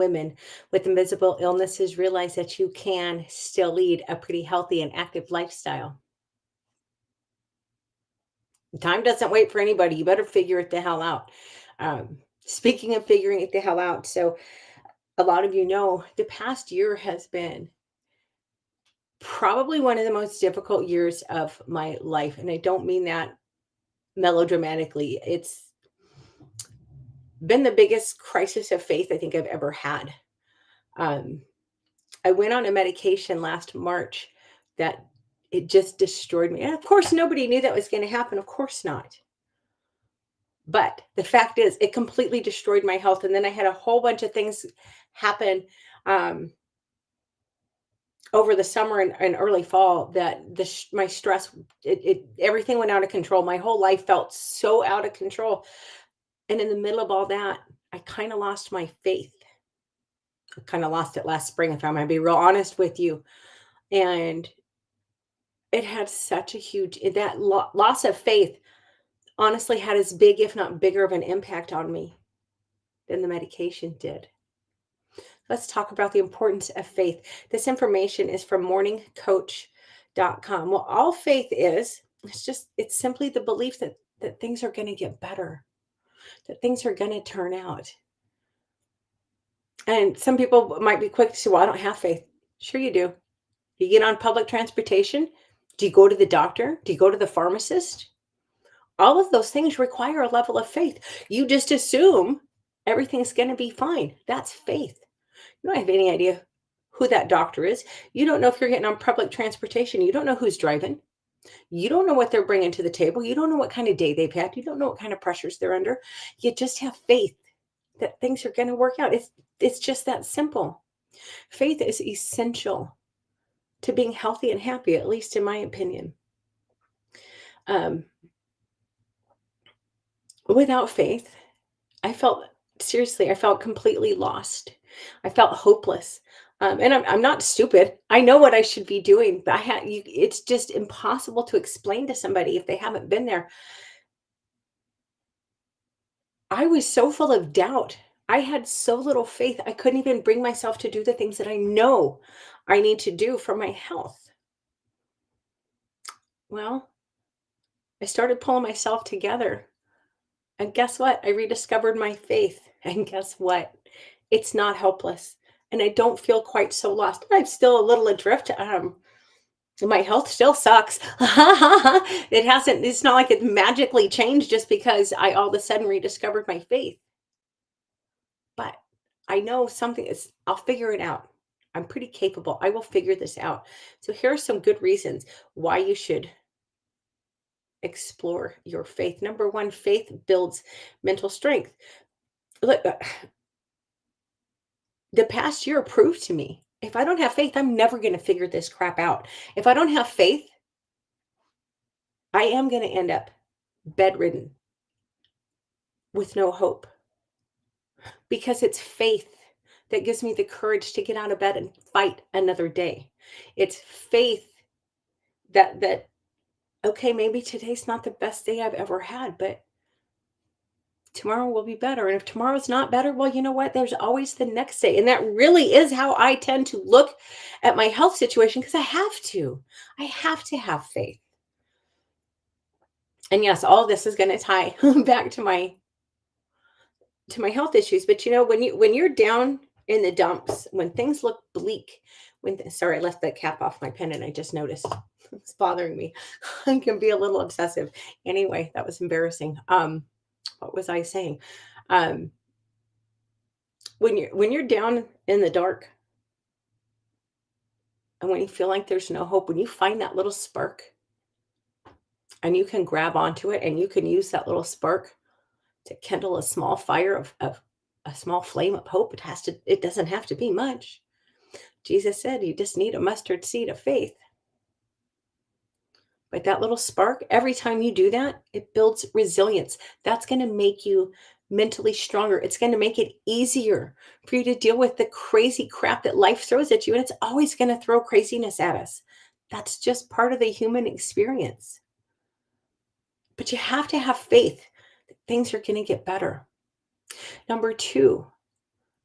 women with invisible illnesses realize that you can still lead a pretty healthy and active lifestyle. Time doesn't wait for anybody. You better figure it the hell out. Speaking of figuring it the hell out, so a lot of you know the past year has been probably one of the most difficult years of my life. And I don't mean that melodramatically. It's been the biggest crisis of faith I think I've ever had. Um, I went on a medication last March that it just destroyed me. And of course, nobody knew that was going to happen. Of course not. But the fact is, it completely destroyed my health. And then I had a whole bunch of things happen um, over the summer and early fall that my stress, everything went out of control. My whole life felt so out of control. And in the middle of all that, I kind of lost my faith. I kind of lost it last spring, if I'm going to be real honest with you. And it had such a huge that loss of faith honestly had as big, if not bigger, of an impact on me than the medication did. Let's talk about the importance of faith. This information is from morningcoach.com. Well, all faith is, it's simply the belief that things are going to get better, that things are going to turn out. And some people might be quick to say, well, I don't have faith. Sure, you do. You get on public transportation. Do you go to the doctor? Do you go to the pharmacist? All of those things require a level of faith. You just assume everything's going to be fine. That's faith. You don't have any idea who that doctor is. You don't know if you're getting on public transportation. You don't know who's driving. You don't know what they're bringing to the table. You don't know what kind of day they've had. You don't know what kind of pressures they're under. You just have faith that things are going to work out. It's just that simple. Faith is essential to being healthy and happy, at least in my opinion. Without faith, I felt seriously, I felt completely lost. I felt hopeless. And I'm not stupid. I know what I should be doing, but it's just impossible to explain to somebody if they haven't been there. I was so full of doubt. I had so little faith. I couldn't even bring myself to do the things that I know I need to do for my health. Well, I started pulling myself together. And guess what? I rediscovered my faith. And guess what? It's not hopeless. And I don't feel quite so lost. I'm still a little adrift. My health still sucks. It's not like it magically changed just because I all of a sudden rediscovered my faith. But I know something is, I'll figure it out. I'm pretty capable. I will figure this out. So here are some good reasons why you should explore your faith. Number one, faith builds mental strength. Look, the past year proved to me if I don't have faith, I'm never going to figure this crap out. If I don't have faith, I am going to end up bedridden with no hope because it's faith that gives me the courage to get out of bed and fight another day. It's faith that okay, maybe today's not the best day I've ever had, but tomorrow will be better. And if tomorrow's not better, well, you know what? There's always the next day. And that really is how I tend to look at my health situation because I have to. I have to have faith. And yes, all this is going to tie back to my health issues. But you know, when you're down in the dumps, when things look bleak, sorry, I left the cap off my pen and I just noticed it's bothering me. I can be a little obsessive. Anyway, that was embarrassing. What was I saying? Um, when you're down in the dark and when you feel like there's no hope, when you find that little spark and you can grab onto it and you can use that little spark to kindle a small fire of a small flame of hope. It doesn't have to be much. Jesus said you just need a mustard seed of faith. But that little spark, every time you do that, it builds resilience. That's going to make you mentally stronger. It's going to make it easier for you to deal with the crazy crap that life throws at you. And it's always going to throw craziness at us. That's just part of the human experience. But you have to have faith that things are going to get better. Number two,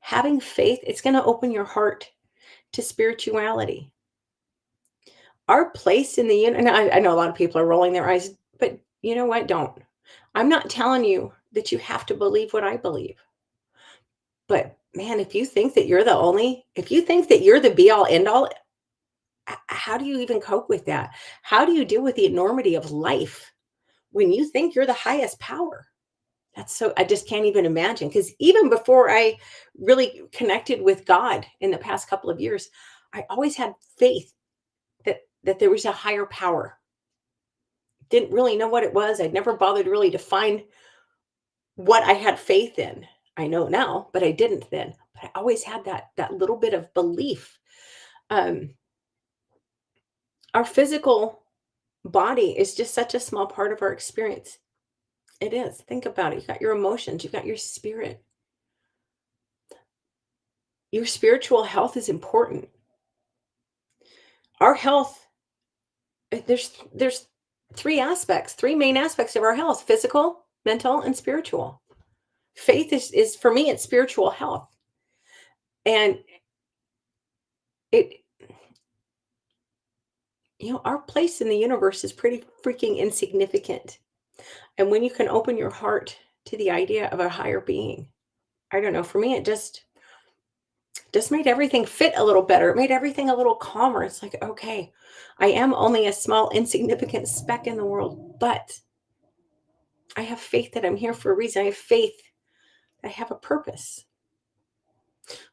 Having faith, it's going to open your heart to spirituality. Our place in the universe, and I know a lot of people are rolling their eyes, but you know what? Don't. I'm not telling you that you have to believe what I believe. But man, if you think that if you think that you're the be all end all, how do you even cope with that? How do you deal with the enormity of life when you think you're the highest power? I just can't even imagine. Because even before I really connected with God in the past couple of years, I always had faith that there was a higher power. Didn't really know what it was. I'd never bothered really to find what I had faith in. I know now, but I didn't then. But I always had that little bit of belief. Um, our physical body is just such a small part of our experience. It is. Think about it. You got your emotions, you got your spirit. Your spiritual health is important. Our health, there's three main aspects of our health: physical, mental, and spiritual. Faith is for me, it's spiritual health. And it our place in the universe is pretty freaking insignificant. And when you can open your heart to the idea of a higher being, I don't know, for me it just made everything fit a little better. It made everything a little calmer. It's like, okay, I am only a small insignificant speck in the world, but I have faith that I'm here for a reason. I have faith that I have a purpose.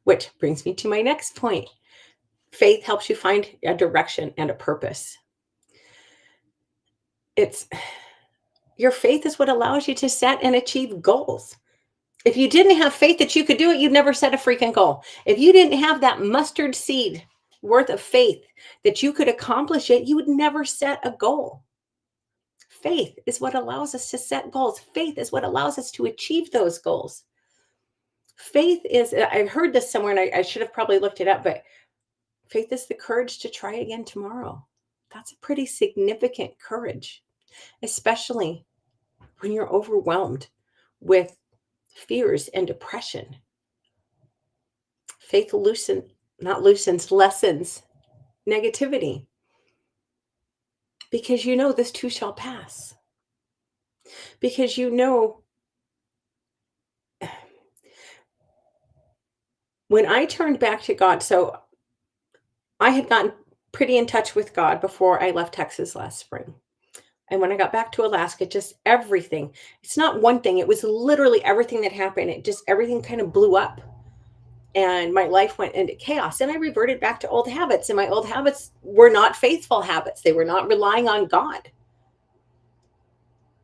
Which brings me to my next point. Faith helps you find a direction and a purpose. Your faith is what allows you to set and achieve goals. If you didn't have faith that you could do it, you'd never set a freaking goal. If you didn't have that mustard seed worth of faith that you could accomplish it, you would never set a goal. Faith is what allows us to set goals. Faith is what allows us to achieve those goals. Faith is, I've heard this somewhere and I should have probably looked it up, but faith is the courage to try again tomorrow. That's a pretty significant courage, especially when you're overwhelmed with fears and depression. Faith lessens negativity, because this too shall pass. Because when I turned back to God, so I had gotten pretty in touch with God before I left Texas last spring. And when I got back to Alaska, just everything, it's not one thing, it was literally everything that happened. Everything kind of blew up and my life went into chaos and I reverted back to old habits. And my old habits were not faithful habits. They were not relying on God.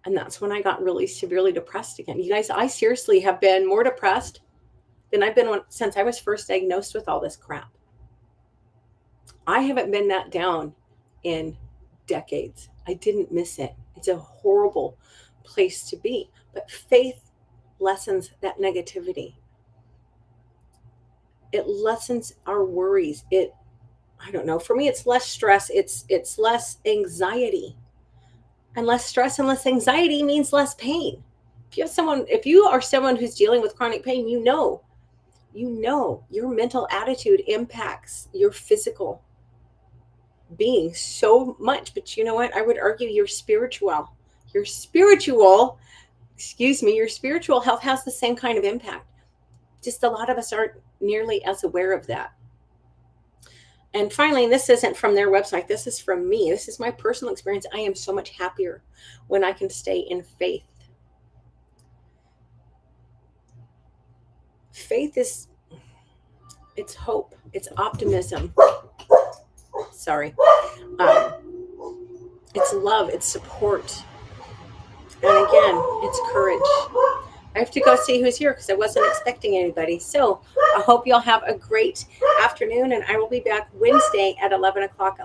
And that's when I got really severely depressed again. You guys, I seriously have been more depressed than I've been since I was first diagnosed with all this crap. I haven't been that down in decades. I didn't miss it. It's a horrible place to be. But faith lessens that negativity. It lessens our worries. I don't know. For me, it's less stress. It's less anxiety. And less stress and less anxiety means less pain. If you are someone who's dealing with chronic pain, you know your mental attitude impacts your physical being so much. But you know what? I would argue your spiritual health has the same kind of impact. Just a lot of us aren't nearly as aware of that. And finally, and this isn't from their website, this is from me. This is my personal experience. I am so much happier when I can stay in faith. Faith it's hope, it's optimism. Sorry. It's love, it's support. And again, it's courage. I have to go see who's here because I wasn't expecting anybody. So I hope y'all have a great afternoon, and I will be back Wednesday at 11 o'clock.